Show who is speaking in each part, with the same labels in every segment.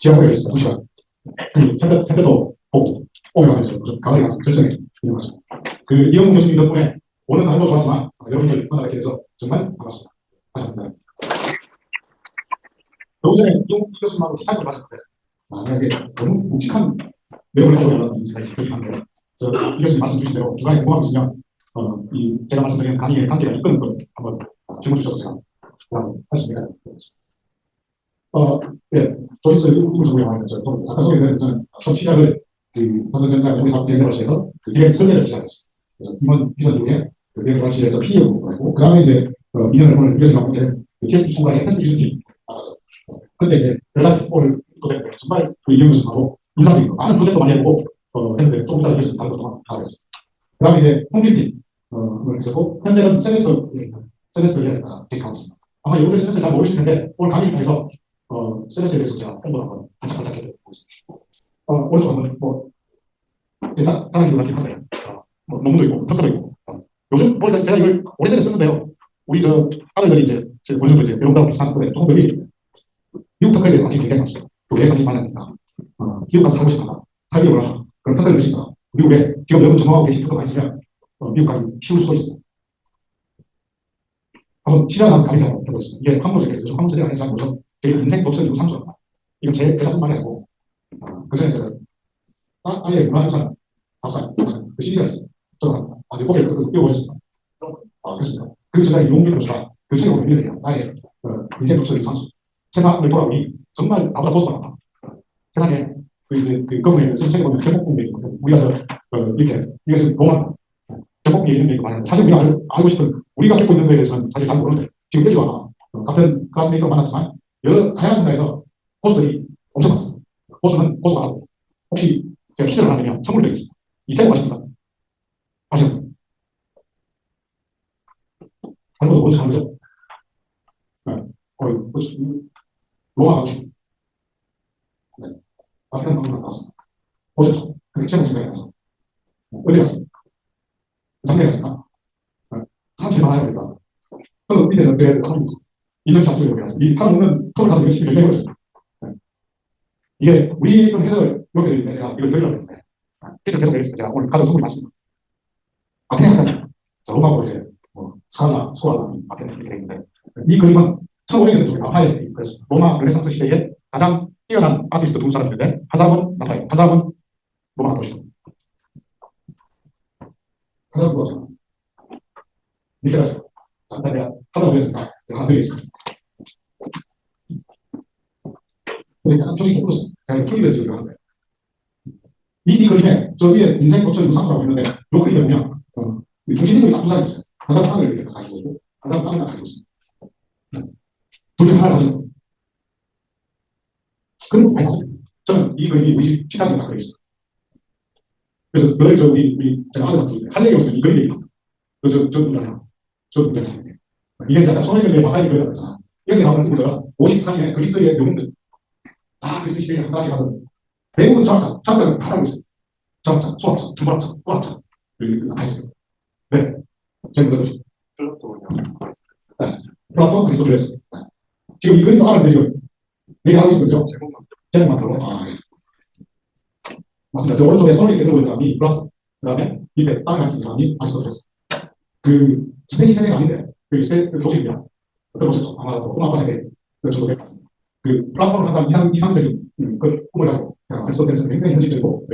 Speaker 1: 지하철에 있습니다. 2시간. 햇볕도 보고, 오면서 가을에 가는 결정에 있는 것입니다. 이영웅 교수님 덕분에 오는 날도 좋았지만, 여러분들 만나게 돼서 정말 반갑습니다. 감사합니다. 조금 전에 이영웅 교수님하고 티타임을 마셨는데, 이게 너무 묵직한 내용을 하고 있는 생각이 들었는데요. 이 교수님 말씀 주신 대로 중간에 궁금한 거 있으면, 제가 말씀드린 강의의 관계가 이끄는 걸 한번 질문 주셔도 제가 할 수 있는 것 같습니다. 네, 조이스 인물 정보에 나와 있는 아까 소개드린 저는 처음 시작을 삼성전자 우리사업 대행발시에서 디렉트 설계를 시작했어요. 그래서 임원 비선 중에 디렉트발시에서 PEO 했고, 그 다음에 이제 2년을 오늘 위해서 갖고 TST 총괄의 테스트 기술팀 나가서 근데 이제 밸런스 폴을 정말 이영 교수하고 인상적인 거 많은 프로젝트 많이 해보고 했는데 좀 이따 교수님 다른 것도 하고 있어요. 그 다음에 이제 홍길팀 있었고, 현재는 세네스에 계획하고 있습니다. 아마 여러분들 세네스 잘 모르실 텐데 오늘 강의를 통해서 세네스에 대해서 제가 홍보를 한번 살짝 해드리고 있습니다. 오른쪽 한번 제가 다른 이유가 있긴 한데 논문도 있고 평가도 있고 요즘 제가 이걸 오래전에 썼는데요. 우리 아들들이 이제 제 본전도 이제 배운다고 비슷한 거에 동들이 미국 특허에 대해서 관심이 굉장히 많습니다. 왜 관심이 많으니까 미국 가서 살고 싶다, 살기 원하다, 그런 특허를 낼수 있어. 미국에 지금 여러분 전공하고 계신 특허가 있으면 미국 가기 쉬울 수도 있습니다. 한번 시작하는 가격을 한번 해보겠습니다. 이게 한문제가 요즘 한문제가 아니라 뭐죠? 제 인생 도처 이후 상처입니다. 이건 제가 쓴 말이 아니고 그전에 제가 아예 문화유산 박사 그 시리즈가 있어요. 저는 아주 고개를 띄워버렸습니다. 그렇습니다. 그 주장이 용기로서 그 책을 보면 나의 인생 도처 이후 상처 세상을 돌아보니 정말 나보다 고소하다. 세상에 거기에 쓴 책에 보면 개복공이 있거든요. 우리가 이렇게 지금 봉합 개복이 있는 게 많아요. 사실 우리가 알고 싶은 우리가 겪고 있는 거에 대해서는 사실 잘 모르는데 지금 여기가 같은 클래스메이트로 만났지만 여러 다양한 분야에서 고수들이 엄청 많습니다. 고수는 고수가 하고 혹시 제가 퀴즈를 하면 선물 드리겠습니다. 이 책을 아십니까? 아시나요? 다른 것도 뭔지 잘 모르죠? 로마 가우치. 네. 앞에는 방금 나왔습니다. 보셨죠? 그게 최고 생각이 나서. 어디 갔습니까? 작년에 갔습니까? 사람들이 많아요, 그러니까. 저는 밑에서 그래, 인정 잡수려고 이 사람은 톱을 가서 열심히 연구해버렸어요. 이게 우리 좀 해석을 이렇게 되는데 제가 이걸 드리려고 했는데 계속 되겠습니다. 제가 오늘 가져온 선물이 많습니다. 앞에 하면 로마고 이제 소알라 앞에 이렇게 되어 있는데 이 그림은 1500년 쪽에 라파엘 그래서 로마 르네상스 시대에 가장 뛰어난 아티스트 두 사람인데 한 사람은 라파엘, 한 사람은 로마 도시로. 한 사람은 뭐죠? 미켈란젤로. 내가 하다 보겠습니다. 제가 안 되겠습니다. 약간 표정이 좀 제가 표기돼서 지금 하는데 이 그림에 저 위에 인생 도처 유상이라고 있는데 이 그림에 보면 중심인물이 딱 두 사람이 있어요. 한 사람 땅을 이렇게 가지고 있고 한 사람 땅을 딱 가지고 있습니다. 둘 중에 하나를 가지고 그림 많이 봤습니다. 저는 이 그림이 우리 시간에 딱 그려있어요. 그래서 늘 제가 아들한테 할얘기 없으면 이 그림 얘기합니다. 저 누구냐 이게 제가 소설에 마가이 그려야 되잖아. 이렇게 나오는 인물들은 53년에 그리스의 영웅들 그리스 시대에 한 가지 가든 대부분 정확자는 다 알고 있어요. 정확자, 수학자, 천문학자, 과학자 다 있어요. 네, 제가 플라톤, 아리스토텔레스. 지금 이 그림도 알았는데 지금 얘기하고 있는 거죠? 제목만 들어. 맞습니다. 저 오른쪽에 손을 이렇게 들고 있는 사람이 플라톤, 그 다음에 밑에 땅을 갖고 있는 사람이 아리스토텔레스. 스테이지 세대가 아닌데 도시입니다. 어떤 보셨죠? 아마 꼬마아빠 세대 그 정도 될 것 같습니다. 플라톤은 항상 이상적인 그 꿈을 가지고 아리스토텔레스는 굉장히 현실적이고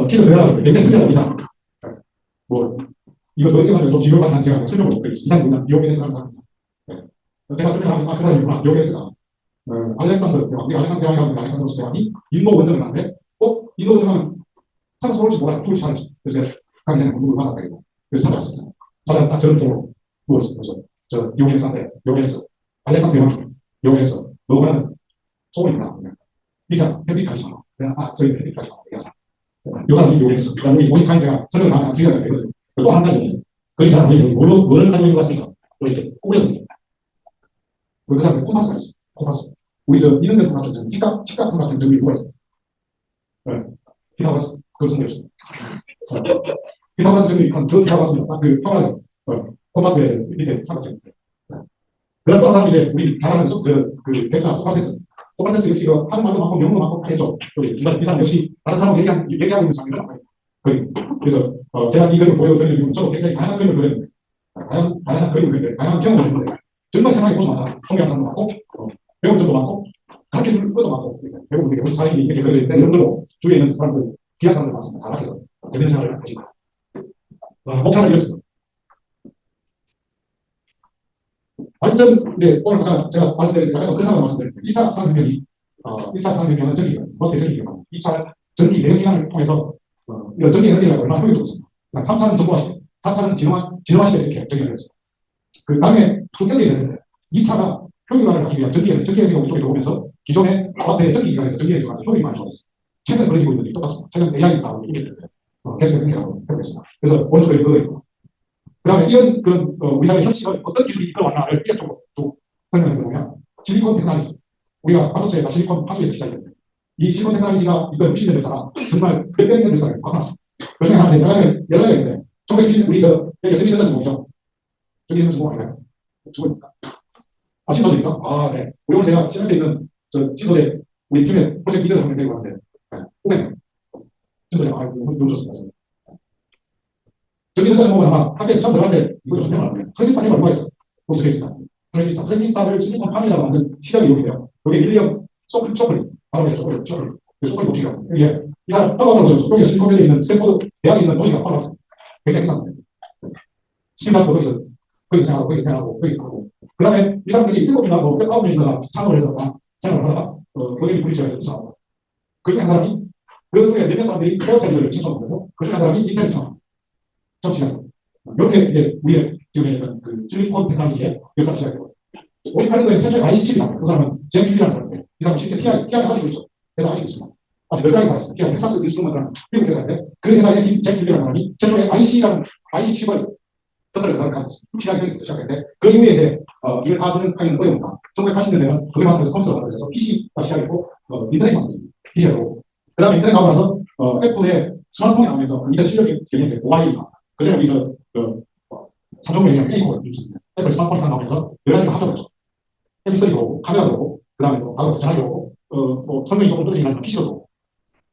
Speaker 1: 퀴즈 대화를 굉장히 특이하다 이상 이거 설명하면 좀 지루한 한 제가 설명을 못 드리겠습니다. 이상 뭐냐 디오게네스라는 사람입니다. 제가 설명하면 그 사람이구나. 디오게네스가 우리 알렉산더 대왕이 가면 알렉산더로스 대왕이 인도 원정을 하는데 꼭 인도 원정하면 찾아서 올지 몰라요. 죽을지 살지. 그래서 제가 강의장에 공부를 받았다 이거. 그래서 찾아왔습니다. 찾아서 저는 보고 누웠습니다. 그래서 저 디오게네스한테 디오게네스 알렉산더 대왕이 디오게네스 너는 소원이구나. 그러니까 헤비까지 마. 저희 헤비까지 마. 이 사람이 디오게네스. 그러니까 우리 54년 제가 설명을 하면 주의가 잘 되거든요. 또 한 가지 그러니까 뭘 가지고 있는 것 같습니까? 이렇게 꾸며서 그 사람이 코마스가 있어요. 코마스. 우리 이능전 삼각형 직각 삼각형 점이 누가 있어요? 네. 피타고라스 그걸 선택했습니다. 피타고라스 점이 피타고라스입니다. 평화죠. 코마스의 밑에 삼각형. 그런 또 사람이 이제 우리 잘 아는 백자 소크라테스 소크라테스 역시 그 한국말도 많고 영어도 많고 다 했죠. 그리고 중간에 이 사람 역시 다른 사람하고 얘기하고 있는 장면을 안 봐요. 그래서 제가 이 그림을 보여드리는 이유는 저도 굉장히 다양한 그림을 그렸는데 다양한 그림을 그렸는데 다양한 경험을 했는데 정말 세상에 고수 많다. 존경하는 사람도 많고 배울 점도 많고 가르쳐줄 것도 많고 배우고 이렇게 무슨 사람이 이렇게 그려져 있는데 이런 걸로 주위에 있는 사람들 귀한 사람들 많습니다. 잘하셔서 재밌는 생활을 하시고 목차를 이었습니다. 완전 이제 오늘 아까 제가 말씀드린 아까 그 상황을 말씀드렸는데 1차 산업혁명이 1차 산업혁명은 전기예요. 그것 전기예요. 2차 전기 내연기관을 통해서 이런 전기 에너지가 얼마나 효율적이었습니다. 3차는 정보화 시대, 4차는 진화화 시대 이렇게 전개가 되었습니다. 그 나중에 쭉 연결이 되는데 2차가 효율화를 하기 위한 전기 에너지가 우리 쪽에 들어오면서 기존의 앞에 전기기관에서 전기 에너지가 효율이 많이 좋아졌어요. 최근에 벌어지고 있는 일이 똑같습니다. 최근 AI가 연결되는데 계속해서 생겨나고 해보겠습니다. 그래서 오른쪽에 그거 있고 그 다음에 이런 그런 우리 사회 현실을 어떤 기술이 이끌어왔나를 이쪽으로 쭉 설명해 보면 실리콘 테크놀로지 우리가 반도체가 실리콘 파괴에서 시작했는데 이 실리콘 테크놀로지가 이거 60년 역사가 정말 몇백 년 역사를 바꿔놨습니다. 그 중에 하나는 연락이 있는데 1970년 우리 여기 전기전자주공이죠. 전기전자주공 아닌가요? 주공입니까? 신소재입니까? 네. 우리 오늘 제가 신소재 있는 신소재 우리 팀의 프로젝트 리더를 한명 데리고 왔는데 후배님 신소재 너무 좋습니다. 전기전자주공은 아마 학교에서 처음 들어갔는데 이거 좀 설명을 하면 트랜지스타가 누가 있어? 거기 적혀 있습니다. 트랜지스타를 실리콘 판이라고 만든 시작이 여기인데요. 여기 윌리엄 소클리 바로 소클리 도시가 이게 이 사람 파버하우스 여기 실리콘밸리에 있는 스탠포드 대학에 있는 도시가 파버하우스 굉장히 비쌉니다. 스피드하우스 거기서 생활하고 거기서 하고 그 다음에 이 사람들이 7명이나 9명이나 창업을 해서 생활을 하다가 거기 브리처에서 이사하고 그 중에 한 사람이 그 중에 몇몇 사람들이 케어셀을 신청하고 그 중에 한 사람이 인텔을 신청합니다. 시작. 이렇게 이제 우리의 지금 있는 그 실리콘 테크놀로지의 역사 시작이고 58년도에 최초의 IC 칩이 나와요. 그 사람은 제임 킬리라는 사람인데 이 사람은 실제 PI 가지고 있죠. 회사 가지고 있습니다. 아주 몇 가지 살았어요. PI 텍사스 인스트루먼트라는 미국 회사인데 그 회사의 제임 킬리라는 사람이 최초의 IC 칩을 터뜨려서 시작이 시작했는데 그 이후에 이제 이걸 파서는 하기는 어려운가. 1980년대는 그걸 만들어서 컴퓨터가 만들어서 PC가 시작했고 인터넷이 만들어요. PC로. 그 다음에 인터넷 나오고 나서 애플의 스마트폰이 나오면서 2007년이 되게 모바일화. 그전에 우리 자동으로 얘기하는 A코가 있습니다. 애플 스마트폰이 딱 나오면서 여러 가지가 합쳐졌죠. MP3도 오고, 카메라도 오고, 그 다음에 전화기 오고, 성능이 조금 떨어지긴 하지만 PC도 오고.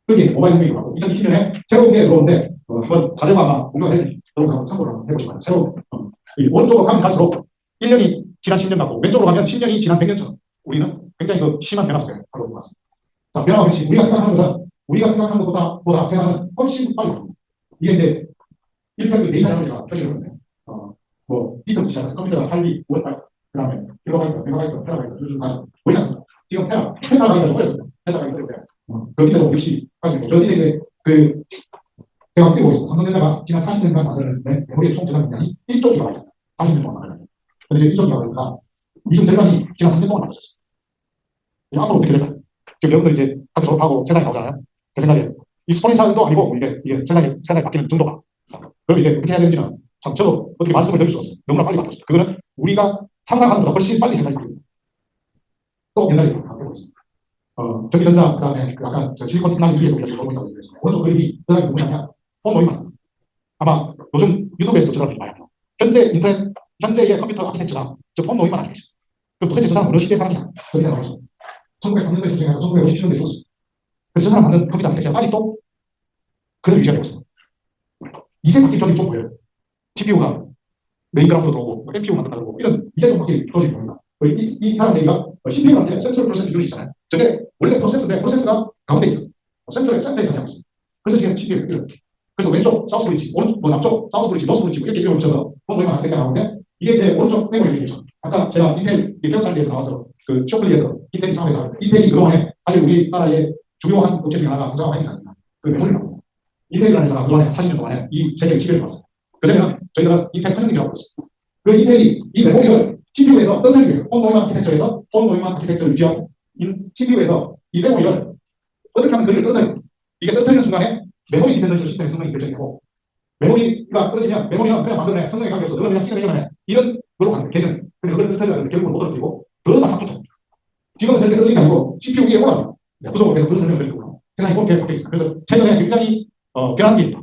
Speaker 1: 그게 모바일 혁명이 오고, 2020년에 새로운 게 들어오는데, 한번 자료가 공유가 되니, 여러분 한번 참고를 한번 해보시기 바랍니다. 새로운, 오른쪽으로 가면 갈수록 1년이 지난 10년 같고, 왼쪽으로 가면 10년이 지난 100년처럼 우리는 굉장히 심한 변화 속에 바로 온 것 같습니다. 자, 변화가 혹시 우리가 생각하는 것보다 세상은 훨씬 빨리 갑니다. 이게 이제 일평균 데이터 에너지가 표시를 하는데, 비트부터 시작해서 컴퓨터가 8비, 5월8, 그 다음에 킬로바이트, 메가바이트, 테라바이트, 쭉 거의 않습니다. 지금 테라바이트가 좀 어렵거든요. 테라바이트 어렵고요. 그 밑에도 역시 할 수 있고, 저 밑에 이제 제가 끼고 있습니다. 삼성전자가 지난 40년간 만들었는데, 메모리의 총 저장 공간이 1조 기가바이트, 40년 동안 만들었는데, 근데 이제 1조 기가바이트가 이중 절반이 지난 3년 동안 만들었어요. 앞으로 어떻게 될까요? 지금 여러분들 이제 학교 졸업하고 세상에 나오잖아요. 제 생각에 이 스포니차도 아니고 이게 세상이 바뀌는 정도가. 그럼 이게 어떻게 해야 되는지는 참 저도 어떻게 말씀을 드릴 수 없어요. 너무나 빨리 바뀌었어요. 그거는 우리가 상상하는 것보다 훨씬 빨리 세상이 바뀝니다. 또 옛날에 바뀌고 있습니다. 전기전자, 그 다음에 아까 실리콘 테크놀로지에서 우리가 지금 보고 있다고 얘기했습니다. 오른쪽 그림이 세상이 누구냐면 폰노이만. 아마 요즘 유튜브에서 저사람들이 많이 합니다. 현재의 컴퓨터 아키텍처랑 저 폰노이만 아키텍처. 그럼 도대체 저 사람 어느 시대 사람이냐? 그렇게 나와있죠. 1903년도에 주생하고 1957년도에 죽었습니다. 그래서 저 사람 만든 컴퓨터 아키텍처가 아직도 그대로 유지하고 있습니다. 이제 바뀔 적이 좀 보여요. CPU가 메인그라운드도 오고, MPU 만든다고 오고, 이런 이제 좀 바뀔 적이 보입니다. 이 사람 얘기가 CPU라는 게 센트럴 프로세스 유닛이잖아요. 저게 원래 프로세스가 가운데 있어요. 센터에 자리하고 있어요. 그래서 지금 CPU가 이래요. 그래서 왼쪽 사우스 브릿지, 남쪽 사우스 브릿지, 노스 브릿지 이렇게 이름을 붙여서 본도에만 하게 나오는데 이게 이제 오른쪽 메모리 유닛이죠. 아까 제가 인텔 개혁자리에서 나와서 그 쇼플리에서 인텔이 처음에 나왔는데 인텔이 그동안에 사실 우리나라의 주요한 업체 중에 하나가 성장한 행사입니다. 그 메모리 나옵니다. 인텔이라는 회사가 그동안에 40년 동안에 이 세계를 지배해 왔어요. 그전에는 저희가 인텔 컨닝이라고 했어요. 그 인텔이 이 메모리를 CPU에서 떨어뜨리기 위해서 폰노이만 아키텍처에서 폰노이만 아키텍처를 유지하고 CPU에서 이 메모리를 어떻게 하면 그를 떨어뜨려요. 이게 떨어뜨리는 순간에 메모리 디펜던셜 시스템의 성능이 결정되고 메모리가 떨어지면 메모리는 그냥 만들어내 성능에 관계없어 그걸 그냥 찍어내기만 해. 이런 걸로 가는 걔는 근데 그걸 떨어뜨리면 결국은 못 떨어뜨리고 더 막상부터 지금은 절대 떨어지는 게 아니고 CPU 위에 올라갑니다. 구속으로 해서 그런 설명을 드리고 세상이 그렇게 바뀌어 있습니다. 그래서 최근에 굉장히 변한 게 있다.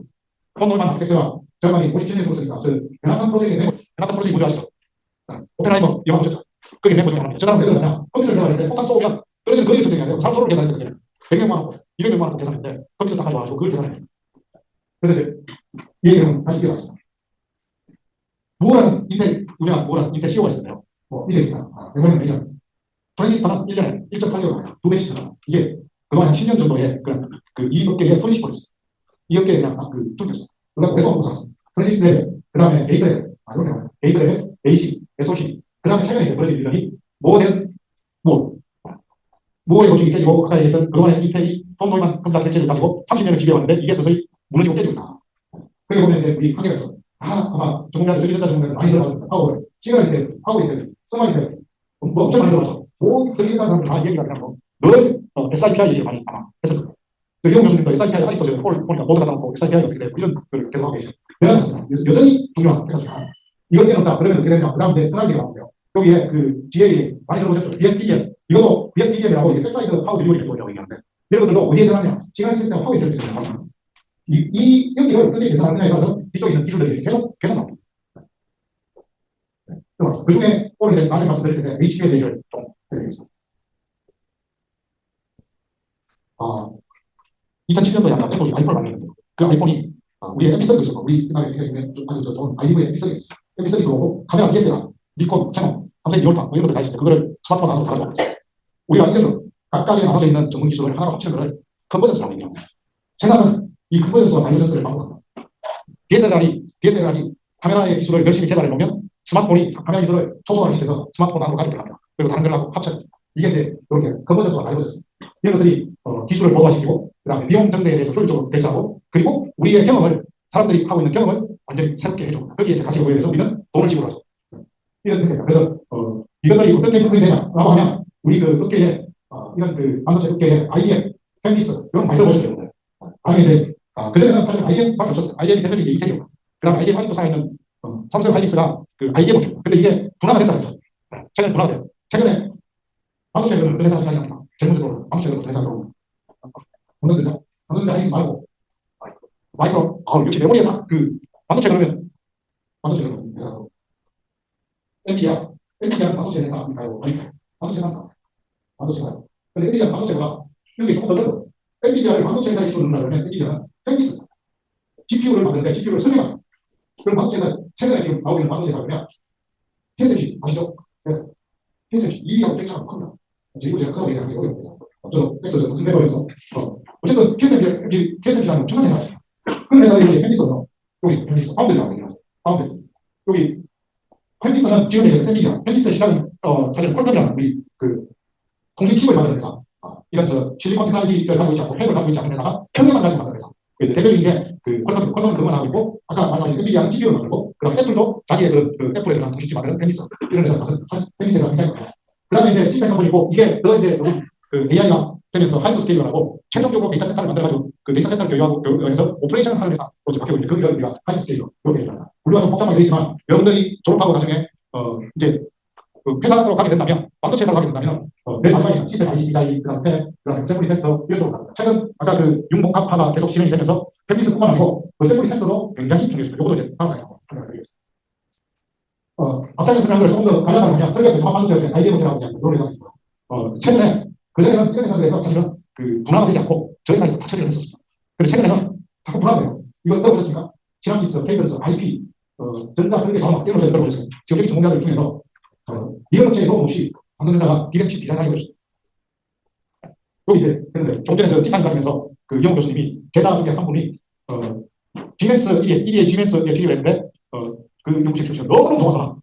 Speaker 1: 폰노이만 아키텍처가 저희가 57년에 들었으니까 변화한 프로젝트에 변화한 프로젝트 뭔지 아시죠? 오펜하이머 이거 보셨죠? 그게 멤버 중에 하나입니다. 저 사람은 왜 그러냐? 컴퓨터를 개발할 때 폭탄 쏘면 그래서 거리를 측정해야 돼요. 사람 서로를 계산해서 그죠. 100명만 하고 200명만 하고 계산했는데 컴퓨터 딱 가져와가지고 그걸 계산해요. 그래서 이제 이 얘기는 다시 이어가겠습니다. 무어라는 인텔, 유명한 무어라는 인텔 CEO가 있었는데요. 이게 있습니다. 이번에는 매년 트랜지스터는 1년에 1.8개월, 2배씩 하잖아. 이게 그동안 한 10년 정도의 이 업계의 프린시플이었어요. 이 업계의 그냥 그 중이었어요. 그다음에 내가 먹고 살았어. 트랜지스터 레벨, 그 다음에 게이트 레벨, 이런 게이트 레벨, AC, SOC, 그 다음에 최근에 이제 벌어진 일련이 모든 무어의 고충이 깨지고 아까 얘기했던 그동안의 인텔이 폼노이만 컴퓨터 대체를 가지고 30년을 지배해왔는데 이게 서서히 무너지고 깨지고 있다. 그게 보면 이제 우리 한계가 있어. 아마 전문가들, 전기전자 전문가들 많이 들어봤습니다. 파워를. 시간이 돼, 파워 인텔, 서머 인텔, 엄청 많이 들어봤어. 모든 전기전자 사람들 다 얘기가 그냥 늘 SIPI 얘기를 많이 아마 했을 거예요. 이용 교수님도 SIPI 아직도 제가 보니까 보드가 나오고 SIPI가 어떻게 되고 이런 걸 계속 하고 계세요. 그래서 여전히 중요한 해가지고 이걸 깨놓자. 그러면 어떻게 되냐. 그 다음 이제 편한지가 나오고요. 여기에 그 GA 많이 들어보셨죠? BSPDM. 이것도 BSPDM이라고 이게 백사이드 파워 딜리버리 network이라고 얘기하는데 이런 것들도 어디에 전하냐. 시간이 되면 파워 인텔 되잖아요. 여기를 어떻게 계산하느냐에 따라서 이쪽에 있는 기술들이 계속 나옵니다. 그 중에 오늘 이제 나중에 말씀드릴 텐데 HBM 얘기를 좀 해드리겠습니다. 2007년도에 아마 애플이 아이폰을 만들었는데 그 아이폰이 우리의 MP3도 있었고 우리 그다음에 아주 좋은 아이디브의 MP3가 있어요. MP3 들어오고 카메라 DSLR, 니콘, 캐논, 삼성 이올타 이런 것들 다 있습니다. 그거를 스마트폰 안으로 가져가고 있어요. 우리가 이런 각각에 나눠져 있는 전문 기술을 하나로 합치는 것을 컨버전스라고 얘기합니다. 세상은 이 컨버전스와 바이오전스를 반복합니다. DSLR이 카메라의 기술을 열심히 개발해 놓으면 스마트폰이 카메라 기술을 초소화시켜서 스마트폰 안으로 가져들어갑니다. 그리고 다른 걸하고 합쳐요. 이게 이제 이렇게 컨버전스와 바이오전스. 이런 것들이 기술을 보완시키고 그다음에 비용 증대에 대해서 효율적으로 대처하고 그리고 우리의 경험을 사람들이 하고 있는 경험을 완전히 새롭게 해줍니다. 거기에 같이 보여서 우리는 돈을 지불하죠. 이런 형태입니다. 그래서 이것들이 어떻게 형성이 되냐라고 하면 우리 그 업계에 이런 그 반도체 업계에 IBM, 펜디스 이런 많이 들어보시죠. 나중에 이제 그전에는 사실 IBM밖에 없었어요. IBM 대표적인 게 이태리고 그다음 IBM 아직도 살아있는 삼성 하이닉스가 그 IBM 업체고 근데 이게 분화가 된다는 거죠. 최근에 분화가 돼요. 최근에 반도체는 어떤 회사 생각이 납니다. 제일 먼저 들어오는 반도체는 어떤 회사 들어오는 반도체 하이닉스 말고 마이크로 역시 메모리에 다그 반도체 그러면 반도체는 회사 엔비디아 반도체 회사인가요? 아니 반도체 회사인가? 반도체 회사. 근데 엔비디아 반도체가 이런 게 조금 더 넓어요. 엔비디아를 반도체 회사에 집어넣는다 그러면 엔비디아는 펜디스 GPU를 만드는데 GPU를 설명합니다. 그럼 반도체 회사 최근에 지금 나오고 있는 반도체 회사 그러면 TSMC 아시죠? 네. TSMC 2위하고 땡차가 큽니다. 지금 제가 크다고 얘기하는 게 어려워요. 저는 엑스에서 선배로해서 어쨌든 TSMC라는 엄청난 회사 있어요. 그런 회사들이 펜디스는 여기 펜디스 파운드라고 얘기하죠. 파운드 여기 펜디스는 지금 얘기하는 엔비디아 펜디스의 시작은 사실 퀄컴이라는 우리 그 통신 칩을 만드는 회사 이런 실리콘 테크놀로지를 가지고 있지 않고 핵을 가지고 있지 않은 회사가 평형만 가지고 만드는 회사 대표적인 게 그 퀄컴은 그것만 하고 있고 아까 말씀하신 엔비디아는 GPU를 만들고 그다음 애플도 자기의 그 애플에 들어간 통신칩 만드는 펜디스 이런 회사가 펜디스가 굉장히 많아요. 그 다음에 이제 시스템 보니까 이게 더 이제 그 AI가 되면서 하이브 스케일러라고 최종적으로 데이터 센터를 만들어가지고 그 데이터 센터를 교육해서 오퍼레이션을 하는 회사로 이제 바뀌고 있는데 그걸 우리가 하이브 스케일러 이렇게 얘기합니다. 우리가 좀 복잡하게 되지만 여러분들이 졸업하고 나중에 이제 그 회사로 가게 된다면 반도체 회사로 가게 된다면 맨 마지막에 시스템 IC 디자인 그다음에 어셈블리 테스터 이런 쪽으로 갑니다. 최근 아까 그 융복합화가 계속 진행이 되면서 펜디스뿐만 아니고 어셈블리 테스터도 굉장히 중요했습니다. 이것도 이제 다음 강의로 설명드리겠습니다. 앞장에 설명을 조금 더 간략하게 설계에서 조합하는 아이디어 문제라고 그냥 노력을 하고 최근에 그전에는 이런 회사들에서 사실은 그 분화가 되지 않고 저 회사에서 다 처리를 했었습니다. 근데 최근에는 자꾸 분화가 돼요. 이거 들어보셨습니까? 시나시스, 케이블스, IP, 전자 설계 전화 이런 것을 들어보셨어요. 지금 여기 전문가들 중에서 이런 업체에 도움 없이 삼성전자가 디렉칩 디자인하기로 했습니다. 여기 이제 그런데 좀 전에 저 티타임 가면서 그 이용 교수님이 제자 중에 한 분이 지멘스 EDA 지멘스에 취직을 했는데 그 연구실 출신 너무 좋아하더라.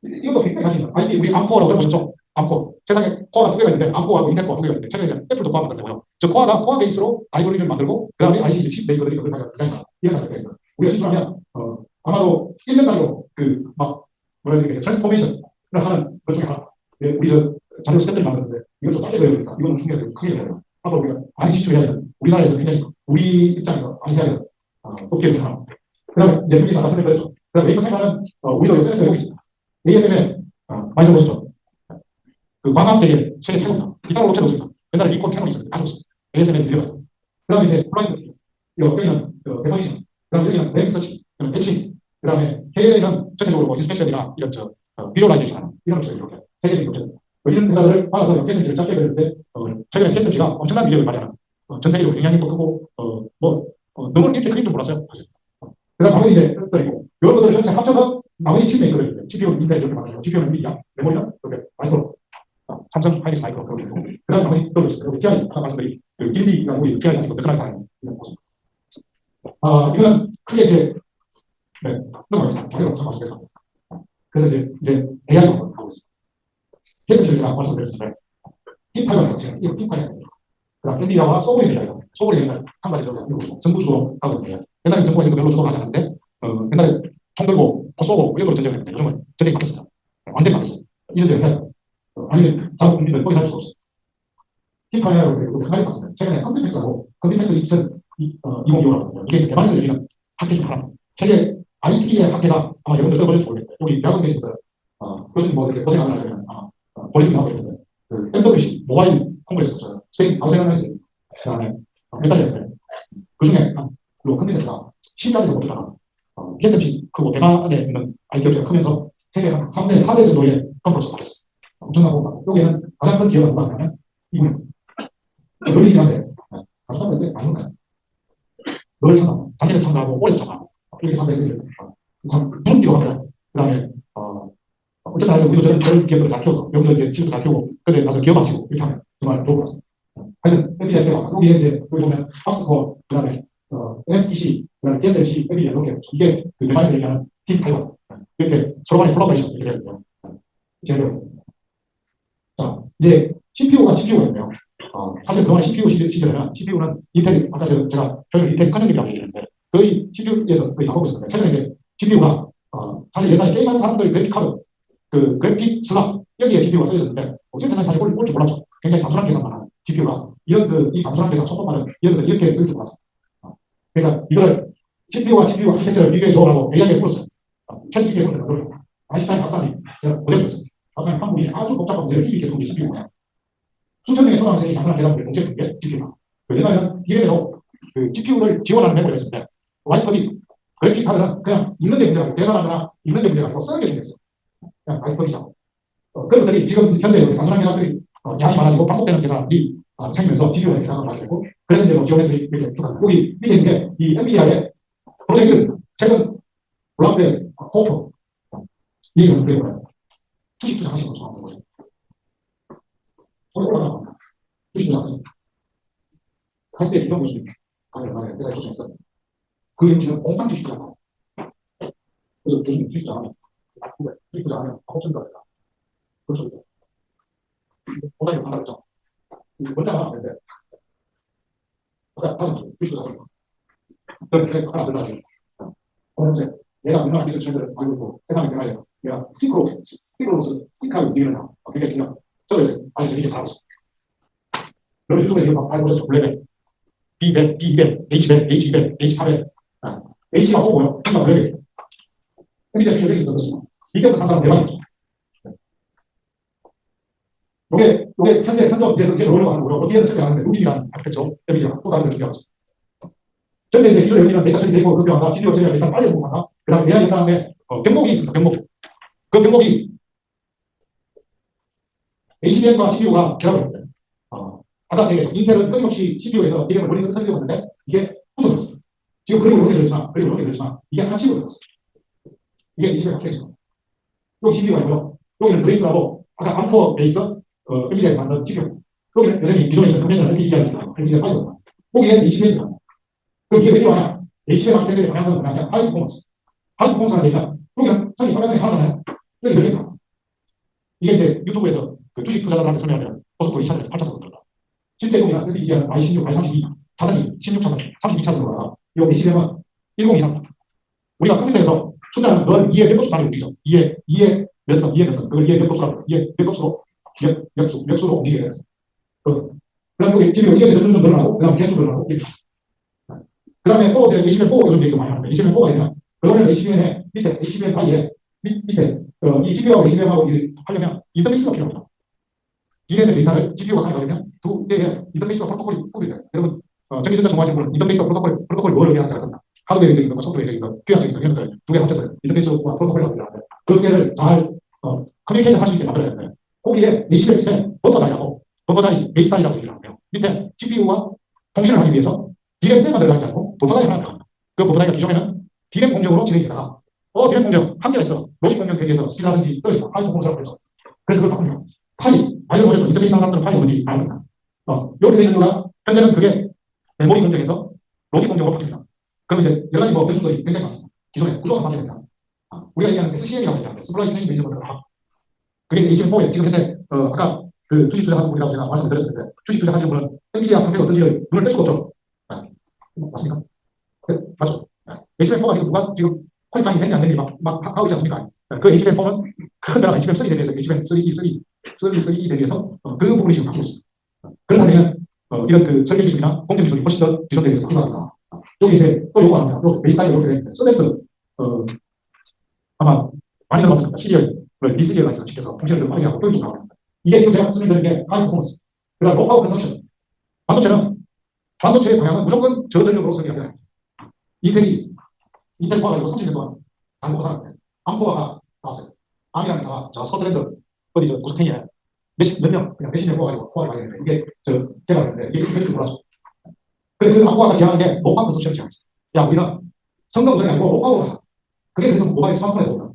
Speaker 1: 이것도 굉장히 가시는 IP 우리 암코어라고 들어보셨죠? 암코어 세상에 코어가 두 개가 있는데 암코어하고 인텔 코어 두 개가 있는데 최근에 애플도 코어 만들고요. 저 코어 베이스로 아이보리를 만들고 그 다음에 IC 칩 메이커들이 여기 디자인하고 이런 가지고 있는 우리가 실수하면 아마도 1년 단위로 그 막 뭐라 해야 되겠냐 트랜스포메이션을 하는 것 중에 하나. 우리 저 자료 스태프들이 만드는데 이걸 좀 빨리 배우니까 이거는 중요해서 크게 해요. 앞으로 우리가 많이 지출해야 되는 우리나라에서 굉장히 우리 입장에서 많이 해야 되는 업계 중에 하나. 그 다음에 이제 여기서 아까 설명드렸죠. 그 다음에 메이커 생산은 우리도 SNS가 여기 있습니다. ASM에 많이 들어보시죠. 그 광학계의 최고입니다. 이따로 업체도 없습니다. 옛날에 니콘 캐논이 있었는데 다 줬습니다. ASM에 밀려가요. 그 다음에 이제 플라이드 여기는 데포지션, 그 다음에 여기는 램 서치, 패칭, 그 다음에 KLA는 전체적으로 뭐 인스펙션이나 이런 비주얼라이제이션 하는 이런 업체가 이렇게 세계적인 업체입니다. 이런 회사들을 받아서 TSMC를 짧게 그렸는데 최근에 TSMC가 엄청난 위력을 발휘하는 전 세계적으로 영향력도 크고 너무 이렇게 크긴 좀 몰랐어요. 그다음 나머지 이제 것들이고 이런 것들을 전체 합쳐서 나머지 칩에 있거든요. CPU 인텔 이렇게 말해요. GPU는 엔비디아, 메모리는 이렇게 마이크로, 삼성 하이닉스 마이크로 그런 거 있고 그다음 나머지 또 있어요. TI 아까 말씀드린 길이가 우리 TI 가지고 몇가지 사는 이거는 크게 이제 넘어가겠습니다. 자료로 참고하시고요. 그래서 이제 AI로 하고 있습니다. TSMC를 제가 말씀드렸는데 힙파이어라고 지금 이거 힙파이어. 그다음 엔비디아와 소울이라고 소울이 한 가지 정부 주로 하고 있는데 옛날에 정부가 이거 별로 주도하지 않았는데 옛날에 총 들고 포 쏘고 이걸로 전쟁을 했는데 요즘은 전쟁이 바뀌었습니다. 완전히 바뀌었어요. 이전에 해야 돼요. 아니면 자국 국민들 거의 할수 없어요. 힙파이어로 한 가지 바뀌었어요. 최근에 컴퓨텍스하고 컴퓨텍스 2025라고 이게 대만에서 열리는 학회 중 하나. 세계 IT의 학회가 아마 여러분들 들어보실지 모르겠는데 여기 대학원 계신 분들 교수님 뭐 이렇게 고생 안 하려면 보내주긴 하고 있는데 MWC 모바일 콩그레스 스페인 아무 생각나지 그다음에 몇 가지 있는데 그 중에 컴퓨터가 10가지 정도 되다가 TSMC 크고 대만에 있는 IT 업체가 크면서 세계 한 3대, 4대 정도의 컨퍼런스가 바뀌었어요. 엄청나고 여기는 가장 큰 기회가 누가 하냐면 이분입니다. 놀리긴 한데 가장 큰 건데 아닌가요? 늘 참가하고 작년에 참가하고 올해 참가하고 이렇게 참가해서 참 무슨 기회가 합니다. 그 다음에 어쨌든 우리도 저런 기업들을 다 키워서 여기서 이제 집도 다 키우고 그때 가서 기업 마치고 이렇게 하면 정말 좋을 것 같습니다. 하여튼 NVIDIA가 여기에 이제 여기 보면 박스코어 그다음에 NSTC 그다음에 TSMC NVIDIA 이렇게 이게 그 대만에서 얘기하는 팀 타이완 이렇게 서로 간의 콜라보레이션 이렇게 되거든요. 제대로. 자 이제 CPU가 있네요. 사실 그동안 CPU 시절에는 CPU는 인텔 아까 제가 표현을 인텔 커넥이라고 얘기했는데 거의 CPU에서 거의 나오고 있었는데 최근에 이제 CPU가 사실 예전에 게임하는 사람들이 그래픽 카드 그 그래픽 슬랍 여기에 GPU가 써졌는데 이런 세상에 사실 올 줄 몰랐죠. 굉장히 단순한 계산만 하는 GPU가 이런 이 단순한 계산 속도만은 이렇게 될 줄 몰랐어요. 그러니까 이걸 CPU와 GPU 아키텍처를 비교해 줘라고 AI에 물었어요. 챗GPT에 물었는데 아인슈타인 박사님 제가 보여드렸습니다. 박사님 한 분이 아주 복잡한 문제를 이렇게 푸는 게 CPU가 수천 명의 초등학생이 단순한 계산을 문제 푼게 GPU가 옛날에는 디램으로 그 GPU를 지원하는 메모리를 했을 때 와이퍼비 그래픽 카드는 그냥 읽는 데 문제가 계산하거나 읽는 데 문제가 아니고 쓰는 게 중요했어요. 그냥 와이퍼비죠. 그런 것들이 지금 현재 단순한 계산들이 양이 많아지고 반복되는 계산이 생기면서 GPU의 계산을 많이 되고 그래서 이제 지원해서 이렇게 쭉가고 여기 밑에 있는 게 이 엔비디아의 프로젝트 최근 블락베 호프 이 그게 뭐예요? 주식 투자하시는 거 좋아하는 거죠. 소리 올라가면 주식 투자하시는 카스에 이런 것이 가능하게 내가 조정했어. 그 연주는 몽땅 주식 투자하고 그래서 교수님 주식 투자하면 주식 투자하면 호천다 그렇죠. 보다이 한다고 했죠. 문자가 안 되는데 아까 다섯 주식 투자하고 그렇게 하나 더 나지. 이제 내가 얼마나 기술 트렌드를 알고 있고 세상에 변화에 내가 시크로로서 시크하고 움직이는 거 굉장히 중요한 저도 이제 아주 재밌게 살고 있습니다. 여러분 유튜브에 지금 막 알고 있죠. 블랙에 B100, B200, H100, H200, H400 H가 오고요. B가 블랙에 엔비디아 퓨전이 그렇습니다. 이게 상당한 대박이죠. 요게 현재 이제 올라가고 하는 거고요. 어디에는 특히 하는데 루비라는 아키텍처 엔비디아가 또 다른 걸 준비하고 있습니다. 전체 이제 기술에 여기는 데이터 처리 되고 급여하다, GPU 처리가 일단 빨리 공부하다. 그 다음에 AI 다음에 병목이 있습니다. 병목. 그 병목이 HBM과 GPU가 결합을 했어요. 아까 얘기했죠. 인텔은 끊임없이 CPU에서 DRAM을 멀리 터뜨리고 있는데 이게 끊어졌어요. 지금 그림을 이렇게 그렸지만 이게 하나 치고 있었어요. 이게 HBM 아키텍처. 여기 GPU가 있고요. 여기는 브레이스라고 아까 암코어 베이스 엔비디아에서 만든 GPU. 여기는 여전히 기존에 있는 컨벤셔널 엔비디아 5거든요. 여기에 HBM입니다. 그럼 이게 왜 필요하냐? HBM 아키텍처의 방향성은 뭐냐면 하이 퍼포먼스. 하이 퍼포먼스가 되니까 여기는 선이 방향성이 하나잖아요. 여기 몇 개입니까? 이게 이제 유튜브에서 그 주식 투자자들한테 설명하면 고속도로 2차선에서 8차선으로 들어가. 실제 여기가 이게 Y16, Y32, 차선이 16차선, 32차선으로 가다가 이 HBM은 10 이상. 우리가 컴퓨터에서 숫자는 넌 2의 몇 곱수 단위로 움직이죠. 2의 몇 선, 2의 몇 선, 그걸 2의 몇 곱수라고 2의 몇 곱수로 역수로 움직이게 돼요. 그 다음 여기 지금 이게 점점 늘어나고 그 다음 개수 늘어나고 이렇게. 그 다음에 또 HBM4 요즘 얘기가 많이 하는데 HBM4가 아니라 그러면 HBM의 밑에 HBM5에 밑에 이 GPU하고 HBM하고 하려면 인터페이스가 필요합니다. 디램의 데이터를 GPU가 가져가려면 두 개의 인터페이스와 프로토콜이 뿌리돼요. 여러분 전기전자 정화하신 분은 인터페이스와 프로토콜이 뭘 의미하는지 알겠나? 하드웨어적인 것과 소프트웨어적인 것, 교양적인 것 이런 것들 두 개 합쳐서 인터페이스와 프로토콜이라고 하는데 그 두 개를 잘 커뮤니케이션 할 수 있게 만들어야 되는데 거기에 HBM 밑에 버퍼다이 베이스타이라고 얘기를 하는데요. 밑에 GPU와 통신을 하기 위해서 D램 셀만 들어가는 게 아니고 버퍼다이 하나 들어갑니다. 그 버퍼다이가 기존에는 D램 공정으로 진행이 되다가 D램 공정 한계가 있어. 로직 공정 대비해서 스피드라든지 떨어지다. 파이 퍼포먼스라고 그랬죠. 그래서 그걸 바꿉니다. 파이, 많이 보셨죠? 인터페이스 하는 사람들은 파이가 뭔지 알아요. 이렇게 되는 이유가 현재는 그게 메모리 공정에서 로직 공정으로 바뀝니다. 그럼 이제 여러 가지 변수들이 굉장히 많습니다. 기존에 구조가 바뀌게 됩니다. 우리가 얘기하는 SCM이라고 얘기하는데 스플라이 체인 매니저먼트. 그게 이제 HBM4에 지금 현재 아까 그 주식 투자하는 분이라고 제가 말씀을 드렸을 때 주식 투자하시는 분은 엔비디아 상태가 어떤지를 눈을 뗄 수가 없죠. 맞습니까? 네, 맞죠? HBM4가 지금 누가 지금 퀄리파잉이 됐냐 안 됐냐 막 하고 있지 않습니까? 그 HBM4는 큰 나라 HBM3 대비해서 HBM3E 대비해서 그 부분이 지금 바뀌고 있습니다. 그래서 우리는 이런 그 설계 기술이나 공정 기술이 훨씬 더 기존 대비해서 바뀌어갑니다. 여기 이제 또 요거 합니다. 베이스라인 이렇게 되는데 서데스 아마 많이 들어봤을 겁니다. 시리얼을 디시리얼 해서 시켜서 통신을 빠르게 하고 효율 좀 나옵니다. 이게 지금 제가 설명드린 게 하이 퍼포먼스. 그다음 로파워 컨섬션. 반도체의 방향은 무조건 저전력으로 설계가 돼요. 인텔 코어가 30년 동안 장고가 살았는데 암코어가 나왔어요. 암이라는 회사가 저 서드랜드 어디 저 고스탱이에 몇 명 그냥 몇십 명 모아가지고 코어를 만들었는데 이게 저 개발했는데 이게 효율이 몰라서 그 암코어가 지향한 게 로파워 컨섬션을 지향했어요. 야 우리는 성능 우선이 아니고 로파워로 가자. 그게 그래서 모바일 스마트폰에 오면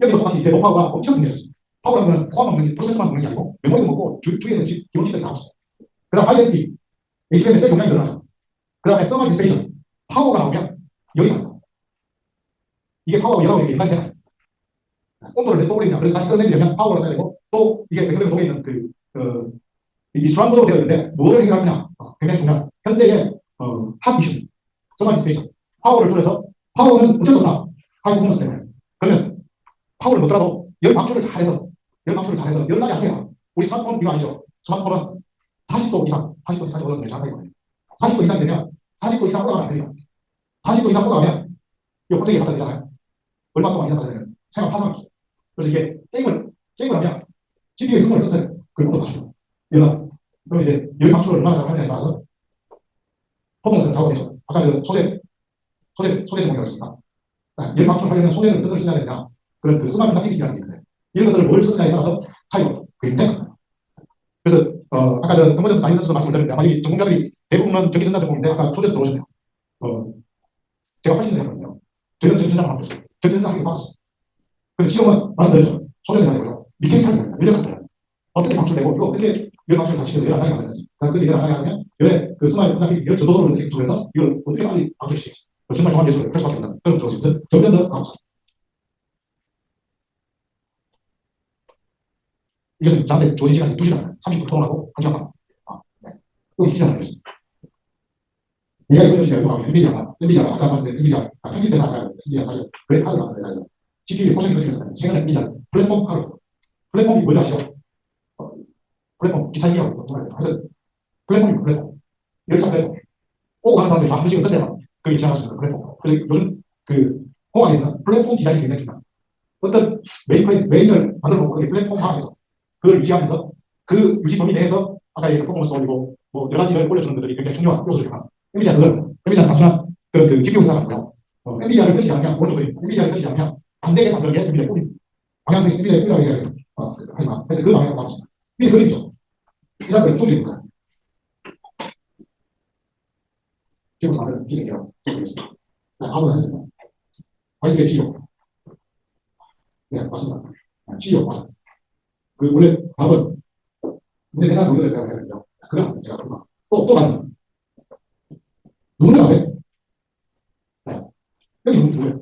Speaker 1: 여기도 똑같이 이제 로파워가 엄청 중요했어요. 파워라는 건 코어만 먹는 게 프로세서만 먹는 게 아니고 메모리도 먹고 주위에는 기본치들이 나왔어요. 그 다음 ISP, HBM의 용량이 늘어나죠. 그 다음에 서머 디스페이션, 파워가 나오면 열이 난다. 이게 파워가 열하고 이렇게 연관이 되나요? 온도를 왜 떠올리냐. 그래서 다시 꺼내려면 파워가 써야 되고 또 이게 백그램 동에 있는 이 수란보드로 되어 있는데 뭐를 해결하느냐. 굉장히 중요한 현재의 핫 이슈, 서머 디스페이션. 파워를 줄여서 파워는 어쩔 수 없다. 하이 퍼포먼스 때문에. 그러면 파워를 못더라도 열 방출을 잘해서 열나지 않게 해요. 우리 스마트폰 이거 아시죠? 스마트폰은 40도 이상, 40도 이상이 올라가면 정확하게 40도 이상 되면 40도 이상 올라가면 안 됩니다. 40도 이상 올라가면 이거 배터리가 갖다 되잖아요. 얼마 동안 이상 되면 생활 파손이. 그래서 이게 게임을 하면 GPU의 성능을 터뜨려요. 그걸 또 맞추고. 그럼 이제 열 방출을 얼마나 잘 하느냐에 따라서 퍼포먼스는 작업되죠. 아까 그 소재 제공이라고 했습니다. 열 방출을 하려면 소재를 어떤 걸 써야 되냐. 그런 그 스마트 컨덕티비티라는 게 있는데 이런 것들을 뭘 쓰느냐에 따라서 차이가 굉장히 큽니다. 그래서 아까 저 금호전스 마이너스 말씀을 드렸는데 아마 이 전공자들이 대부분은 전기전자 전공인데 아까 초대도 들어오셨네요. 제가 80년 했거든요. 저희는 전기전자만 하고 있어요. 전기전자 하기로 막았어요. 근데 지금은 말씀드렸죠. 소재는 아니고요. 미케니컬이 아니라 인력 같은 거예요. 어떻게 방출되고 이거 어떻게 열 방출을 다 시켜서 열 안 나게 만드는지. 그러니까 열 안 나게 하면 열의 그 스마트 컨덕티비티 열 저도를 어떻게 조절해서 이걸 어떻게 빨리 방출시키지. 정말 종합 예술을 할 수밖에 없는 그런 조직들 점점 더 강화합니다. 이것은 저한테 좋은 시간이 2시간 30분 토론하고 1시간 반. 네. 여기 기사를 하겠습니다. 내가 이런 시간에 통하면 엔비디아가 아까 말씀드린 엔비디아 편기세가 아까 엔비디아 사실 그래 카드를 만들어서 GPU 포션이 거치면서 최근에 엔비디아 플랫폼 카드 플랫폼이 뭔지 아시죠? 플랫폼 기차 이해하고 하여튼 플랫폼 열차 플랫폼 오고 가는 사람들이 막 한시간 끝에만 그게 지나갈 수 있는 플랫폼. 그래서 요즘 그 공항에서는 플랫폼 디자인이 굉장히 중요합니다. 어떤 메인을 만들어놓고 거기 플랫폼 하에서 그걸 유지하면서 그 유지 범위 내에서 아까 얘기한 퍼포먼스 올리고 뭐 여러 가지를 올려주는 것들이 굉장히 중요한 요소들이다. 엔비디아는 단순한 그 GPU 회사가 아니고요. 엔비디아를 끝이 않으면 오른쪽에 엔비디아를 끝이 않으면 안 되게 만드는 게 엔비디아의 꿈입니다. 방향성이 엔비디아의 꿈이라고 얘기해요. 하지만 그 방향으로 나왔습니다. 이게 그림이죠. 이 사람들이 유통주의입니다. 지금 다른 기능이라고 보겠습니다. 아무나 해야 됩니다. 아이들의 지요. 네, 맞습니다. 지요, 맞습니다. 그 원래 답은 문제 대상 논의를 배워야 되거든요. 그건 제가 또 다른 누군지 아세요? 네. 여기 누구예요?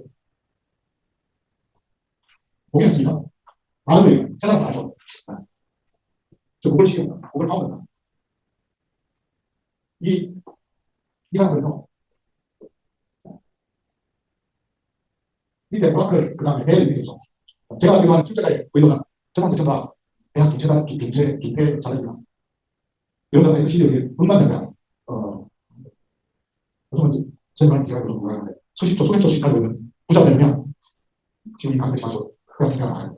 Speaker 1: 보겠습니다. 아주 세상 다 알죠. 저 구글 시킵니다. 구글 파운드입니다. 이 사람들은요. 밑에 오라클 그 다음에 벨을 밑에죠. 제가 기도하는 출제자의 의도는 세상 전체가 대학 중퇴 자료입니다. 이러다가 이 시력이 분반되면 요즘은 제가 기억을 좀 몰랐는데 수십 조씩 알고 있는 부자 되면 지금 이 강대 마저 그냥 중요한 거예요.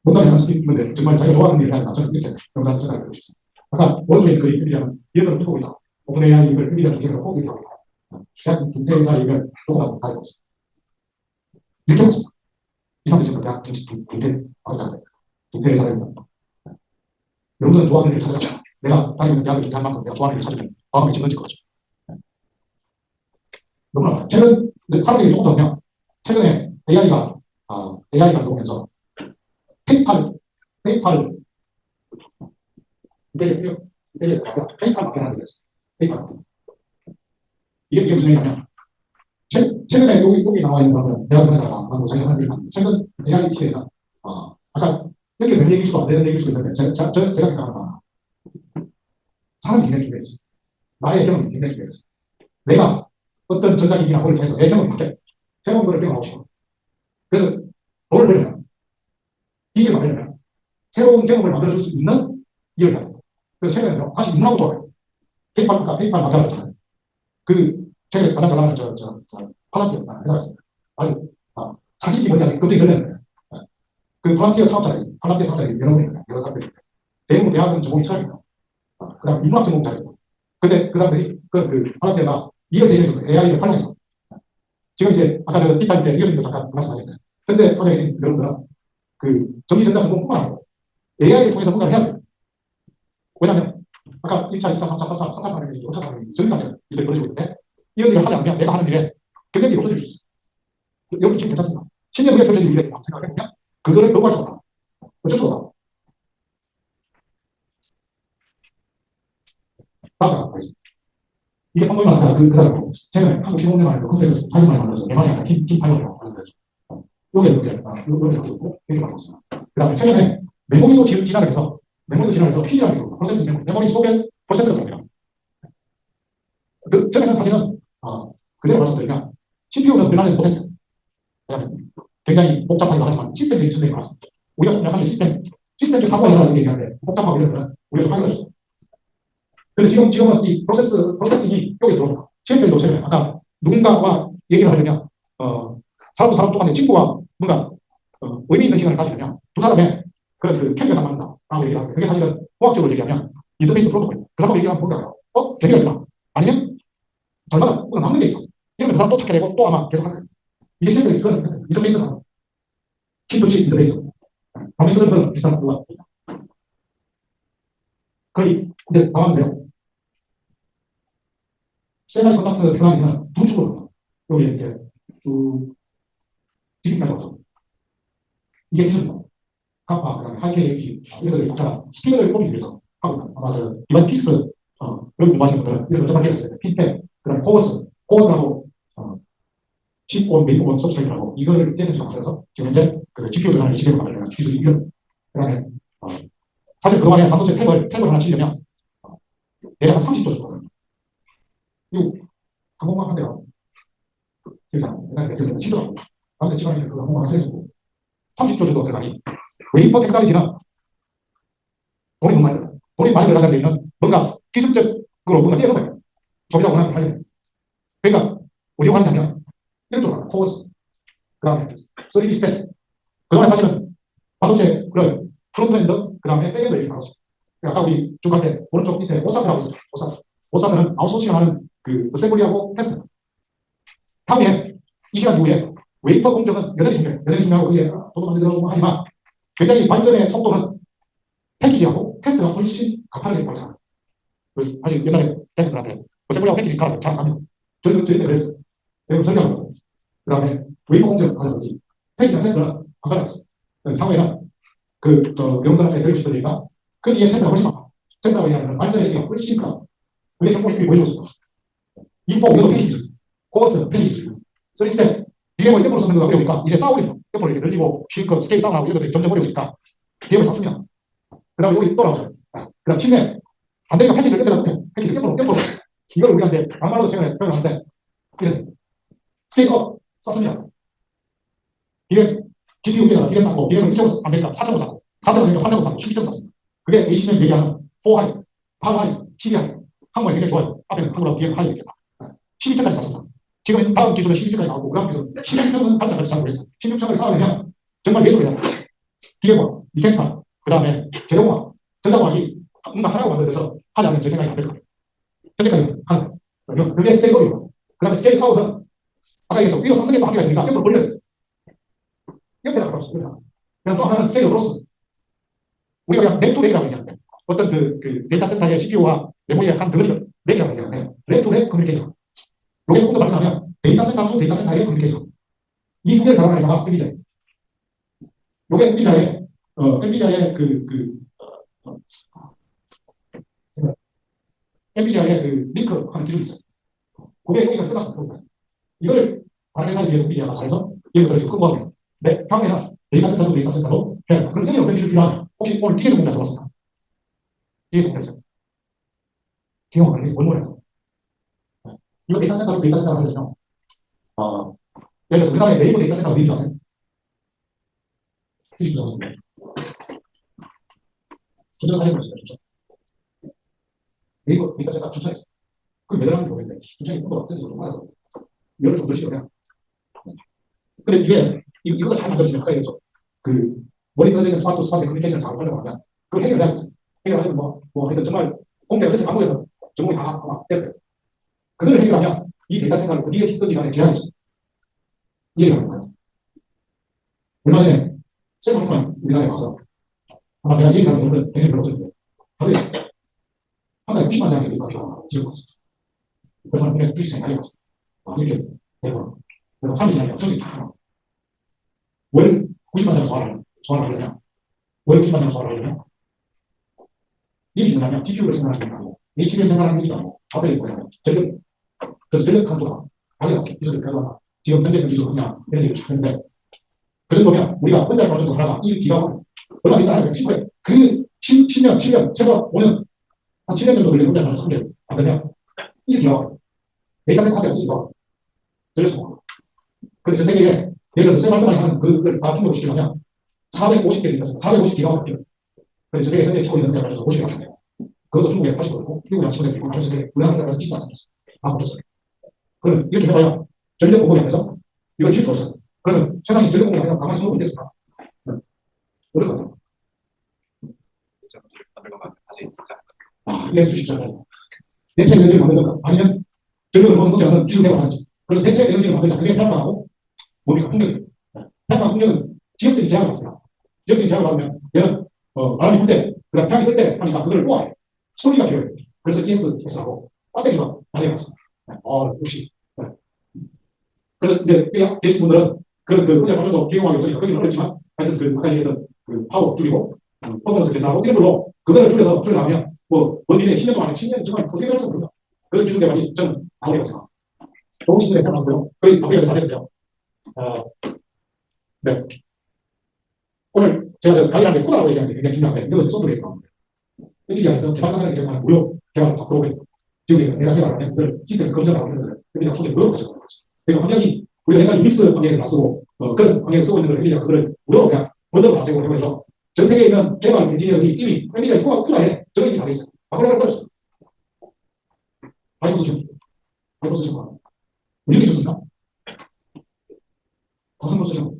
Speaker 1: 뭔가 하나씩 있는데 정말 자기가 좋아하는 일을 하는 저는 이렇게 영상을 생각하고 싶습니다. 아까 오른쪽에 그 엔비디아는 이런 걸 보고 있다. 오픈 AI 이걸 엔비디아 중퇴를 보고 있다. 대학 중퇴자 이걸 보고 가고 있습니다. 이렇게 봤습니다. 이 사람들이 대학 중퇴 하고 있다는 거예요. 두태의 사례입니다. 여러분들은 좋아하는 일을 찾았습니다. 내가 다니는 대학을 준비한 만큼 내가 좋아하는 일을 찾으면 과감히 집어질 거죠. 너무나 최근 사람들이 조금 더 보면 최근에 AI가 들어오면서 페이팔 이게 페이팔 마케팅을 했어요. 페이팔. 이게 무슨 얘기냐면 최근에 여기 나와 있는 사람들은 대학원에다가 하고 자기가 하는 일을 하는데 최근 AI 시대에는 아까 이렇게 된 얘기일 수도 안 되는 얘기일 수도 있는데 제가 생각하는 건 사람이 굉장히 중요했어요. 나의 경험이 굉장히 중요했어요. 내가 어떤 전자기기나 그걸 통해서 내 경험이 바뀌어요. 새로운 거를 배워가고 싶어. 그래서 돈을 벌려면 기기를 만들려면 새로운 경험을 만들어줄 수 있는 일을 해야 돼요. 그래서 최근에 다시 문화고 돌아가요. 페이팔 마케팅을 했잖아요. 최근에 가장 잘 나가는 팔란티어 회사가 있습니다. 아주 사기지 뭔지 아직 끔찍이 걸렸는데 그 팔란티어 사업자들이 여러 사람들이 대부분 대학은 전공이 철학이에요. 그 다음 인문학 전공자이고 근데 그 사람들이 팔란티어가 이걸 대신해서 AI를 활용해서 지금 이제 아까 저 뒷단 때 이교수님도 잠깐 말씀하셨는데 현재 과정에 지금 여러분들은 전기전자 전공뿐만 아니고 AI를 통해서 뭔가를 해야 돼요. 왜냐하면 아까 1차, 2차, 3차, 4차, 4차 산업이 5차 산업이 전기관련 일들이 벌어지고 있는데 이런 일을 하지 않으면 내가 하는 일에 경쟁력이 없어질 수 있어요. 여러분 지금 괜찮습니다. 10년 후에 펼쳐질 일에 대해서 생각해보면 그거를 거부할 수가 없다. 어쩔 수가 없다. 다음 보겠습니다. 이게 평범한 그 사람 최근에 한국 신혼생활 컴퓨터에서 사진만 만들어서 대만이 팀파이어라고 하는 거죠. 요게 있고 여기 말고 있습니다. 그 다음에 최근에 메모리도 진화를 해서 PD라는 거 프로세스 메모리 속에 프로세스가 됩니다. 전에는 사실은 그대로 말씀드리면 CPU는 불안해서 못했어요. 왜냐하면 굉장히 복잡하기도 하지만 시스템적인 문제가 많았습니다. 우리가 좀 약간 시스템적 사고라는 얘기하는데 복잡하고 이러면 우리가 좀 하기가 어렵습니다. 근데 지금은 이 프로세싱이 여기 들어옵니다. CSL도 최근에 아까 누군가와 얘기를 하려면 사람도 사람 똑같은데 친구와 뭔가 의미 있는 시간을 가지려면 두 사람의 그런 캠프에서 만난다라고 얘기를 하는데 그게 사실은 공학적으로 얘기하면 인터페이스 프로토콜 그 사람하고 얘기하면 뭔가 재미가 있구나 아니면 절마다 뭔가 남는 게 있어 이러면 그 사람 또 찾게 되고 또 아마 계속 하는 거예요. 이게 실제 그런 인터페이스가 칩 인터페이스 당신 그런 비슷한 거가 있습니다. 거의 이제 나왔는데요. 세미컨덕터 테크놀로지는 두 축으로 여기 이렇게 쭉 지금까지 왔죠. 이게 기술입니다. 카파, 그다음에 하이케이키 이런 것들이 각자 스킬을 뽑기 위해서 하고 있다. 아마 디바이스 킥스 여기 공부하시는 분들은 이런 걸 좀 알게 됐어요. 핀텍, 그다음에 코어스하고 칩온 메인본 서브스트레이트라고 이거를 떼서 만들어서 지금 현재 그 GPU를 하는 HBM을 만들려면 기술이 이런 그다음에 사실 그동안에 반도체 탭을 하나 치려면 대략 한 30조 정도 이거 항공만 한대요. 그러니까 치더라고. 반도체 치관에서 그 항공만 세주고 30조 정도 들어가니 웨이퍼 테크놀로지는 돈이 많이 들어가요. 돈이 많이 들어가는 데는 뭔가 기술적으로 뭔가 뛰어넘어요. 저기다 원하는 하려면. 그러니까 어디로 가느냐면 이런 쪽으로 코어스 그 다음에 3D 스캔 그동안 사실은 반도체 그런 프론트엔드 그 다음에 백엔드 얘기 나왔어요. 아까 우리 쭉 갈 때 오른쪽 밑에 오사드라고 있어요. 오사드는 아웃소싱하는 그 어셈블리하고 테스트 다음에 이 시간 이후에 웨이퍼 공정은 여전히 중요하고 그게 돈도 많이 들어가고 하지만 굉장히 발전의 속도는 패키지하고 테스트가 훨씬 가파르게 발전합니다. 사실 옛날에 테스트들한테 어셈블리하고 패키지 가라고 잘 안 합니다. 저희는 그랬어요. 여러분 설명하는 거예요. 그 다음에 웨이퍼 공정 하는 거지 패키지나 테스트는 안 가라고 향후에는 여러분들한테 배우고 싶으니까 그 뒤에 센서가 훨씬 많아. 센서가 얘기하는 발전의 얘기가 훨씬 크다. 그게 경험이 보여줬어. 인포 이것도 패키지 코어스 패키지 3스텝 비행을 옆으로 쓰는 거가 어려우니까 이제 싸우기는 옆으로 이렇게 늘리고 실컷 스케일 다운하고 이런 것들이 점점 어려우니까 비행을 샀으면 그 다음에 여기 또 나오죠. 그 다음 침대 안 되니까 패키지를 옆으로 이걸 우리가 이제 막말로도 최근에 표현하는데 이런 스케일업 썼으면 비행 GPU 위에다가 비행 샀고 비행을 1.5 안 되니까 4.5 샀고 4.5 되니까 8.5 샀고 12.5 샀습니다. 그게 A시면 얘기하는 4하이, 8하이, 12하이 한국에 굉장히 좋아요. 앞에는 한국으로 비행 하이 이렇게 12층까지 샀습니다. 지금 다음 기술은 12층까지 나오고 그 다음 기술은 16층은 단자까지 잡고 있어요. 16층을 쌓으려면 정말 예술이다. 기계과, 미케니컬, 그 다음에 재료공학, 전자공학이 뭔가 하나로 만들어져서 하지 않으면 제 생각이 안 될 거예요. 현재까지는 하는 거예요. 그게 스케일업이고 그 다음에 스케일 아웃은 아까 얘기했죠. 위로 섞는 게 또 한계가 있으니까 옆으로 벌려야 돼요. 옆에다가 그냥 또 하나는 스케일 로스. 우리가 그냥 렉투렉이라고 얘기하는데 어떤 그 데이터 센터의 CPU와 메모리의 한 덩어리를 렉이라고 얘기하는데 렉투렉 커뮤니케이션. 요게 조금 더 발전하면 데이터 센터도 데이터 센터의 커뮤니케이션. 이 두 개를 잡아가는 회사가 엔비디아. 요게 엔비디아의 엔비디아의 그 링크 하는 기술이 있어요. 그게 여기가 끝났습니다. 이걸 다른 회사에 비해서 엔비디아가 잘해서 이것들을 지금 공부하고 네, 다음에는 데이터 센터도 해야 된다. 그럼 여기 어떤 기술이 필요하냐? 혹시 오늘 뒤에서 문제 들어봤습니까? 뒤에서 문제 있어요. 기억 관리 뭘 해요? 이거 데이터 센터로 하려면 예를 들어서 우리나라의 네이버 데이터 센터가 어디인지 아세요? 주식 조사입니다. 주식 사진 보시죠. 주식. 네이버 데이터 센터 추천했어. 그게 왜 들어가는지 모르겠는데 추천이 큰 거 어떤 식으로 받아서 열을 좀 드시고 그냥. 근데 이거가 잘 만들어지면 해야겠죠. 그 머리 떨어지는 스마트의 커뮤니케이션을 잘 활용하면 그걸 해결하면 하여튼 정말 공대가 전체 방문해서 전공이 다 됐어요. 그걸 해결하면 이 데이터 센터를 어디에 짓든지 간에 제한이 있어요. 이 얘기를 하는 거예요. 얼마 전에 샘 할트만 우리나라에 와서 아마 내가 얘기하는 분들은 굉장히 별로 없었는데 하루에 한 달에 90만 장의 가격을 지어봤어요. 그래서 그냥 주식시장에 알려봤어요. 이렇게 되고 그래서 3일시장에 없어지 다 월 90만 장을 소환하려면 월 90만 장을 소환하려면 이게 뭐냐면 GPU를 생산하는 게 아니고 HBM 생산하는 게 아니고 앞에 뭐냐면 전력 강조가 알려봤어요. 기술을 배워라. 지금 현재 기술을 그냥 이런 얘기를 찾는데 그 정도면 우리가 혼자 발전소 하나가 1기가와트 얼마 비싸요? 10회. 그 10년, 7년, 최소 5년, 한 7년 정도 걸리는 혼자 발전소 3개. 안 되면 1기가와트. 데이터 센터가 1기가와트. 전력소모. 근데 전 세계에 예를 들어서 세발트만이 하는 그걸 다 충족시키려면 450개 데이터 센터, 450기가와트 필요해요. 근데 전 세계 현재 치고 있는 발전소 50개 안 돼요. 그것도 중국에 80%고, 미국이랑 10% 있고, 다른 세계, 우리나라는 짓지 않습니다. 다 못했어요. 그럼 이렇게 해봐야 전력 공급이 안 돼서 이걸 칠 수 없어요. 그러면 세상이 전력 공급이 아니라 가만히 서고 있겠습니까? 어떨 것 같아요? 이해해 주십시오. 대체 에너지를 만든다. 아니면 전력을 먹지 않는 기술 대화를 하는지. 그래서 대체 에너지를 만들자. 그게 태양광하고 뭡니까? 풍력이에요. 태양광 풍력은 지역적인 제한을 받습니다. 지역적인 제한을 받으면 얘는 바람이 불 때, 그 다음 태양이 뜰 때 하니까 그걸 꼬아요. 소리가 필요해요. 그래서 ESS하고 배터리가 나뉘어 갔습니다. 역시. 그래서 이제 계신 분들은 그런 혼자 발전소 기용하기 없으니까 거기는 어렵지만 하여튼 아까 얘기했던 파워 줄이고 퍼포먼스 계산하고 이런 걸로 그거를 줄여나가면 원인에 10년 동안에 10년 정말 어떻게 될지 모릅니다. 그런 기술 개발이 저는 나오리라고 생각합니다. 좋은 시즌에 태어났고요. 거의 마무리가 다 됐고요. 네. 오늘 제가 가이드한 게 코다라고 얘기하는 게 굉장히 중요한데 이것도 소프트웨어에서 나옵니다. 엔비디아에서 개발하는 게 정말 무료 개발 프로그램 지금 내가 개발하는 그걸 시스템 검증하고 있는 거를 엔비디아 쪽에 무료로 가지고 있는 거죠. 그러니까 환경이 우리가 옛날 유닉스 환경에서 다 쓰고 그런 환경에서 쓰고 있는 걸 엔비디아가 그걸 무료로 그냥 원더로 다 제공해서 전 세계에 있는 개발 엔지니어들이 이미 엔비디아 코어에 정의가 다 돼 있어요. 바꾸려고 버렸어요. 바이오 쓰시고 왜 이렇게 좋습니까? 삼성도 쓰시고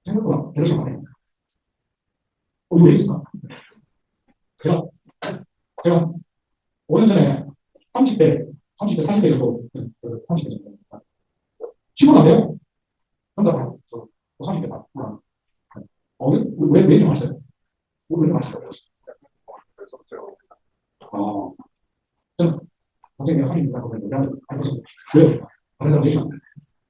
Speaker 1: 생각보다 별로 안 해요. 이거 왜 있을까? 제가 5년 전에 30대, 40대 정도, 30대 정도. 10원 안 돼요? 정답, 30대 다. 왜 이렇게 많았어요? 왜 이렇게 많았어요? 저는 선생님이 30대다 보면 왜요? 다른 사람 얘기가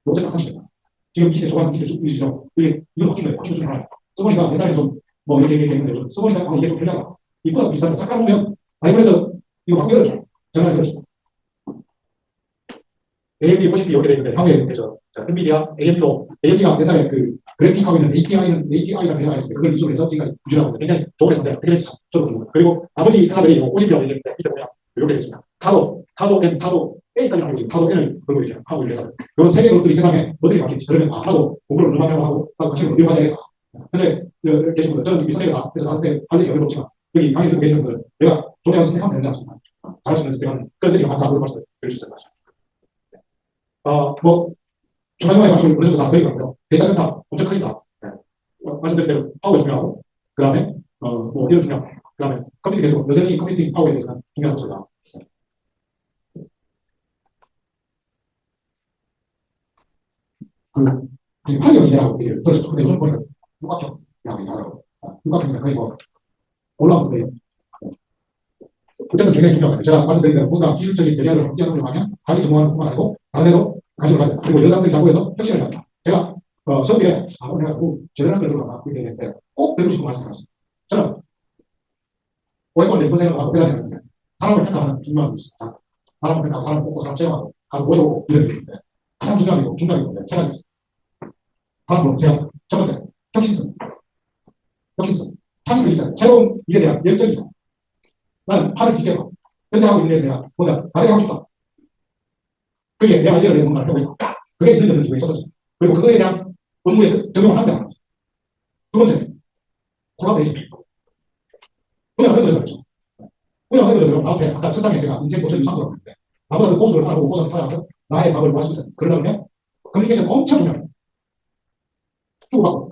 Speaker 1: 어제 딱 30대다. 지금 기대 초반, 기대 쭉이시죠? 이거 바뀐 거예요. 바뀐 거좀 알아요. 써보니까 옛날에 이렇게 얘기했는데, 써보니까 이게 좀 편하다. 이거랑 비슷한 거 착각하면, 그래서 이거 바꾸기 어렵죠. 전화를 걸었습니다. AMD 보시기 여기 되어 있는데, 향후에 엔비디아, AMD가 옛날에 그래픽하고 있는 ATI라는 회사가 있는데, 그걸 이쪽으로 해서 지금까지 구현하고 굉장히 좋은 회사인데, 어떻게 될지 저도 모르고. 그리고 나머지 회사들이 50이라고 얘기했는데, 이때 보면 이렇게 되어 있습니다. 타도 A까지 하고 있고, 타도 N을 걸고 이렇게 하고 있는 회사들. 이런 세 개 그룹들이 세상에 어떻게 바뀔지, 그러면 타도 공부를 얼마나 하고, 타도 관심을 어디로 가야 되겠다. 현재 계신 분들, 저는 이 선생님과 그래서 나한테 관련이 어려운 없지만, 여기 강의 듣고 계시는 분들, 내가 조대한 선생님하면 되지 않습니까? 잘할 수 있는 선생님은, 그런데 제가 아까 물어봤을 때, 드릴 수 있을 것 같습니다. 중간중간에 말씀을 어느 정도 다 드리고요. 데이터 센터 엄청 크니까. 말씀드린 대로 파워가 중요하고, 그 다음에, 이런 중요하고, 그 다음에 컴퓨팅에도 여전히 컴퓨팅 파워에 대해서는 중요한 요소다. 지금 환경 인재라고 얘기를 들었죠. 근데 요즘 보니까 육각형이라고 얘기하더라고요. 육각형이면 거의 뭐 올라온 거예요. 어쨌든 굉장히 중요합니다. 제가 말씀드린 대로 뭔가 기술적인 배려를 확대하려고 하면 자기 전공하는 뿐만 아니고 다른 데도 관심을 가져야 그리고 여자들이 자고해서 혁신을 한다. 제가 수업에 내가 제대로 걸 들어가 이렇게 했는데 꼭 배우고 싶은 말씀을 하셨어요. 저는 오랫동안 이런 생각을 하고 회사에 사람을 평가하는 중요한 게 있습니다. 사람을 평가하고 사람을 뽑고 사람 채용하고 가서 모셔오고 이런 게 있는데 가장 중요한 게 중요한 건데 세 가지 있어요. 다음으로 제가 첫 번째 혁신성. 혁신성. 창의성이 있잖아요. 새로운 일에 대한 열정이 있어요. 나는 팔을 지켜서 현대하고 인내에서 내가 뭔가 다르게 하고 싶다. 그게 내 아이디어를 내서 뭔가를 해보고 있다. 그게 있는 점은 기분이 첫 번째. 그리고 그거에 대한 업무에 적용을 한다는 거죠. 두 번째, 콜라보레이션. 분야가 넓어져요. 분야가 넓어져서 나한테 아까 첫 장에 제가 인생 도전 유산이라고 했는데 나보다 더 고수를 하고 고수를 찾아가서 나의 답을 구할 수 있어요. 그러려면 커뮤니케이션 엄청 중요해요. 주고받고.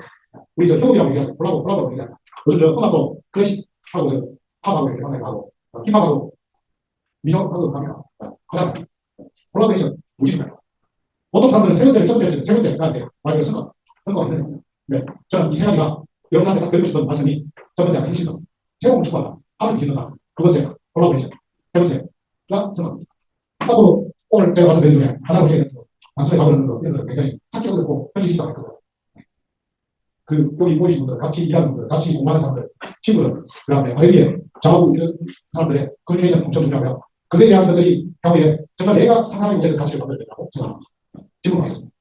Speaker 1: 우리 저 협업이라고 얘기하죠. 콜라보라고 얘기하죠. 요즘 저 음악도 클래식하고 팝하고 이렇게 하고 힙합하고 민요하고 하면 하잖아요. 콜라보레이션 무시해요. 보통 사람들은 세 번째를 첫 번째를 세 번째가 이제 말을 쓴 거 있는데 네. 저는 이 세 가지가 여러분한테 딱 드리고 싶은 말씀이 첫 번째가 혁신성, 새로운 축구하다, 합을 짓는다. 두 번째 콜라보레이션, 세 번째가 성공. 앞으로 오늘 제가 말씀드린 중에 하나로 얘기하는 거, 단순히 답을 넣는 거 이런 거 굉장히 찾기 어렵고 현실이 시작했거든요. 그 여기 보이신 분들, 같이 일하는 분들, 같이 공부하는 사람들, 친구들, 그다음에 아이디어, 저하고 이런 사람들의 커뮤니케이션 엄청 중요하고요. 그에 대한 것들이 향후에 정말 내가 상상하는 가치를 만들어야 된다고 생각합니다. 질문하겠습니다.